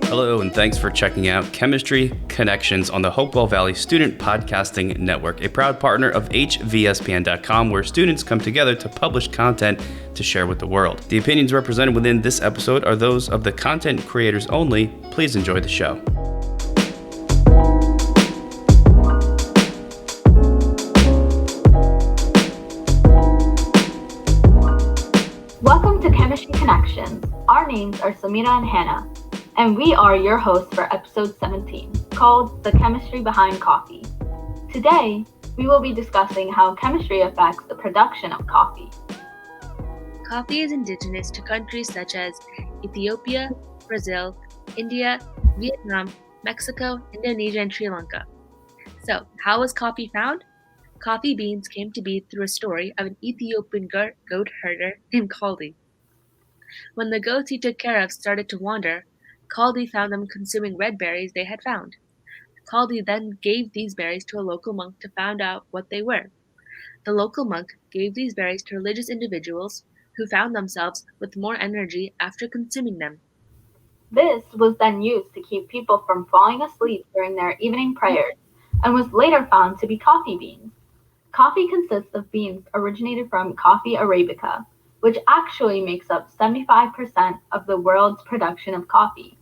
Hello, and thanks for checking out Chemistry Connections on the Hopewell Valley Student Podcasting Network, a proud partner of hvspn.com, where students come together to publish content to share with the world. The opinions represented within this episode are those of the content creators only. Please enjoy the show. Welcome to Chemistry Connections. Our names are Samhita and Hana, and we are your hosts for episode 17, called The Chemistry Behind Coffee. Today, we will be discussing how chemistry affects the production of coffee. Coffee is indigenous to countries such as Ethiopia, Brazil, India, Vietnam, Mexico, Indonesia, and Sri Lanka. So, how was coffee found? Coffee beans came to be through a story of an Ethiopian goat herder named Kaldi. When the goats he took care of started to wander, Kaldi found them consuming red berries they had found. Kaldi then gave these berries to a local monk to find out what they were. The local monk gave these berries to religious individuals who found themselves with more energy after consuming them. This was then used to keep people from falling asleep during their evening prayers and was later found to be coffee beans. Coffee consists of beans originated from Coffea Arabica, which actually makes up 75% of the world's production of coffee.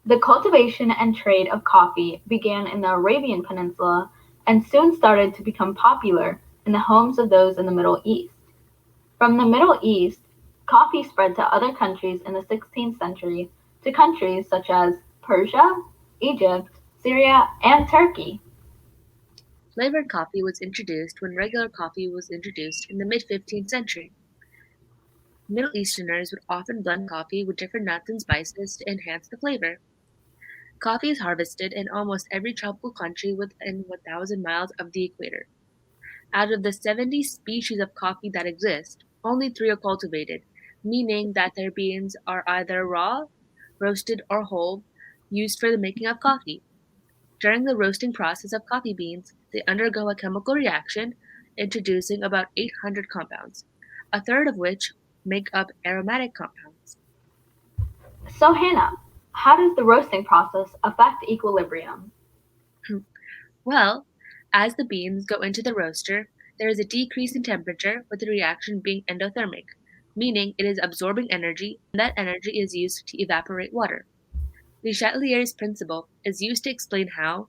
The cultivation and trade of coffee began in the Arabian Peninsula and soon started to become popular in the homes of those in the Middle East. From the Middle East, coffee spread to other countries in the 16th century to countries such as Persia, Egypt, Syria, and Turkey. Flavored coffee was introduced when regular coffee was introduced in the mid-15th century. Middle Easterners would often blend coffee with different nuts and spices to enhance the flavor. Coffee is harvested in almost every tropical country within 1,000 miles of the equator. Out of the 70 species of coffee that exist, only 3 are cultivated, meaning that their beans are either raw, roasted, or whole, used for the making of coffee. During the roasting process of coffee beans, they undergo a chemical reaction, introducing about 800 compounds, a third of which make up aromatic compounds. So Hannah, how does the roasting process affect equilibrium? Well, as the beans go into the roaster, there is a decrease in temperature with the reaction being endothermic, meaning it is absorbing energy, and that energy is used to evaporate water. Le Chatelier's principle is used to explain how,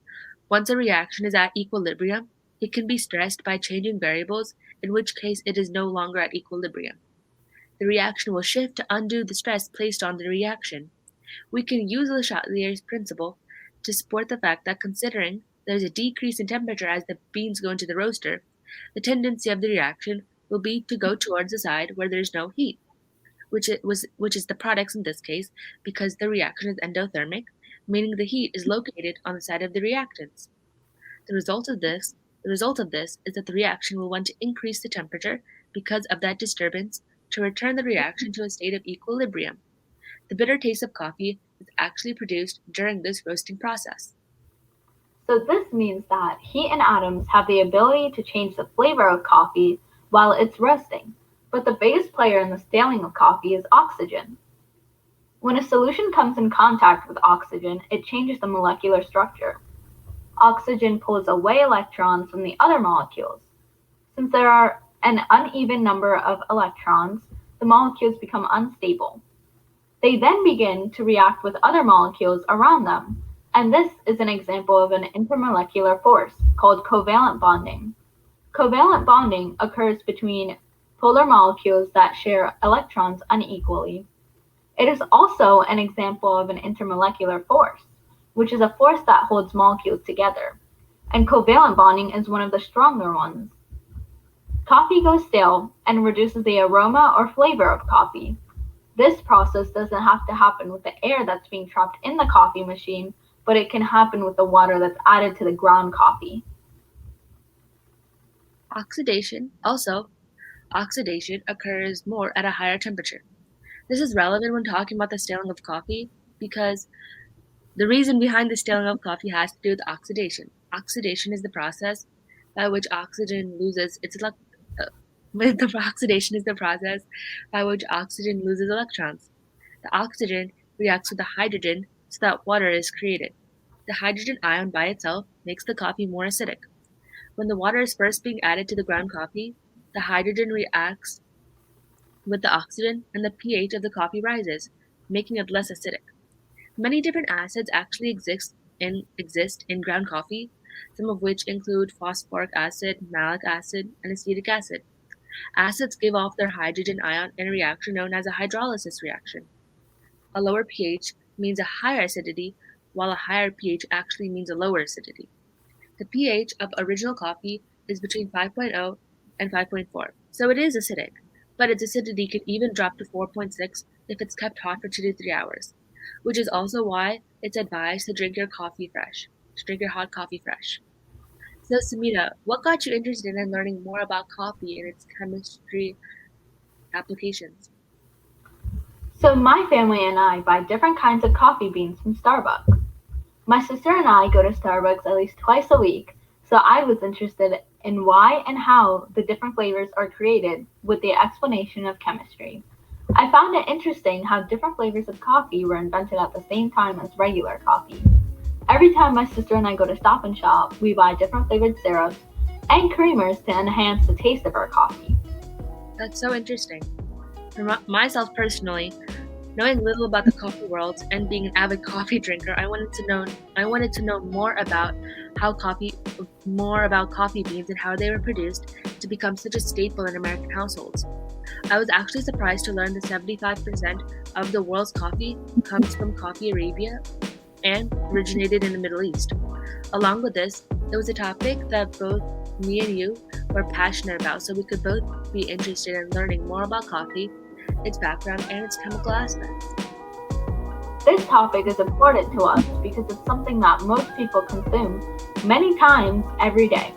once a reaction is at equilibrium, it can be stressed by changing variables, in which case it is no longer at equilibrium. The reaction will shift to undo the stress placed on the reaction. We can use Le Chatelier's principle to support the fact that considering there is a decrease in temperature as the beans go into the roaster, the tendency of the reaction will be to go towards the side where there is no heat, which is the products in this case, because the reaction is endothermic, meaning the heat is located on the side of the reactants. The result of this is that the reaction will want to increase the temperature because of that disturbance to return the reaction to a state of equilibrium. The bitter taste of coffee is actually produced during this roasting process. So this means that heat and atoms have the ability to change the flavor of coffee while it's roasting, but the biggest player in the scaling of coffee is oxygen. When a solution comes in contact with oxygen, it changes the molecular structure. Oxygen pulls away electrons from the other molecules. Since there are an uneven number of electrons, the molecules become unstable. They then begin to react with other molecules around them, and this is an example of an intermolecular force called covalent bonding. Covalent bonding occurs between polar molecules that share electrons unequally. It is also an example of an intermolecular force, which is a force that holds molecules together, and covalent bonding is one of the stronger ones. Coffee goes stale and reduces the aroma or flavor of coffee. This process doesn't have to happen with the air that's being trapped in the coffee machine, but it can happen with the water that's added to the ground coffee. Oxidation occurs more at a higher temperature. This is relevant when talking about the staling of coffee because the reason behind the staling of coffee has to do with oxidation. Oxidation is the process by which oxygen loses its the oxidation is the process by which oxygen loses electrons. The oxygen reacts with the hydrogen so that water is created. The hydrogen ion by itself makes the coffee more acidic. When the water is first being added to the ground coffee, the hydrogen reacts with the oxygen and the pH of the coffee rises, making it less acidic. Many different acids actually exist in ground coffee, some of which include phosphoric acid, malic acid, and acetic acid. Acids give off their hydrogen ion in a reaction known as a hydrolysis reaction. A lower pH means a higher acidity, while a higher pH actually means a lower acidity. The pH of original coffee is between 5.0 and 5.4, so it is acidic, but its acidity can even drop to 4.6 if it's kept hot for 2 to 3 hours, which is also why it's advised to drink your hot coffee fresh. So, Samita, what got you interested in learning more about coffee and its chemistry applications? So my family and I buy different kinds of coffee beans from Starbucks. My sister and I go to Starbucks at least twice a week, so I was interested in why and how the different flavors are created with the explanation of chemistry. I found it interesting how different flavors of coffee were invented at the same time as regular coffee. Every time my sister and I go to Stop and Shop, we buy different flavored syrups and creamers to enhance the taste of our coffee. That's so interesting. For myself personally, knowing little about the coffee world and being an avid coffee drinker, I wanted to know more about coffee beans and how they were produced to become such a staple in American households. I was actually surprised to learn that 75% of the world's coffee comes from Coffea Arabia and originated in the Middle East. Along with this, it was a topic that both me and you were passionate about, so we could both be interested in learning more about coffee, its background, and its chemical aspects. This topic is important to us because it's something that most people consume many times every day.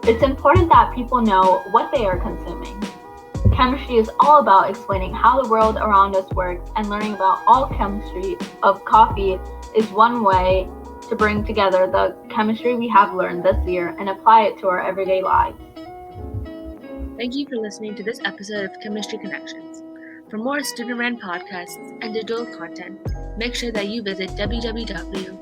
It's important that people know what they are consuming. Chemistry is all about explaining how the world around us works, and learning about all chemistry of coffee is one way to bring together the chemistry we have learned this year and apply it to our everyday lives. Thank you for listening to this episode of Chemistry Connections. For more student-run podcasts and digital content, make sure that you visit www.hvspn.com.